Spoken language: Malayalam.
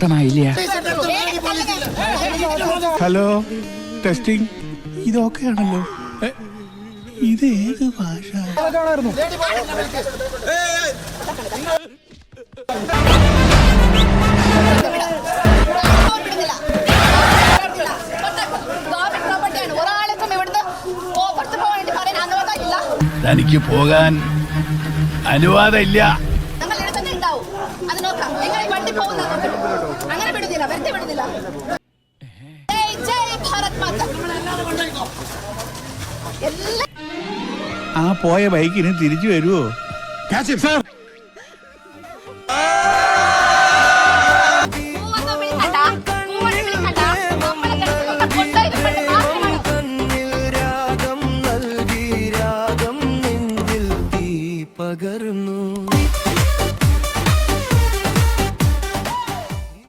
വ്യക്തമായില്ല. Hello, testing. ഇതൊക്കെയാണല്ലോ. ഇത് ഏത് ഭാഷ? തനിക്ക് പോകാൻ അനുവാദമില്ല. ആ പോയ ബൈക്കിന് തിരിച്ചു വരുവോ? പകർന്നു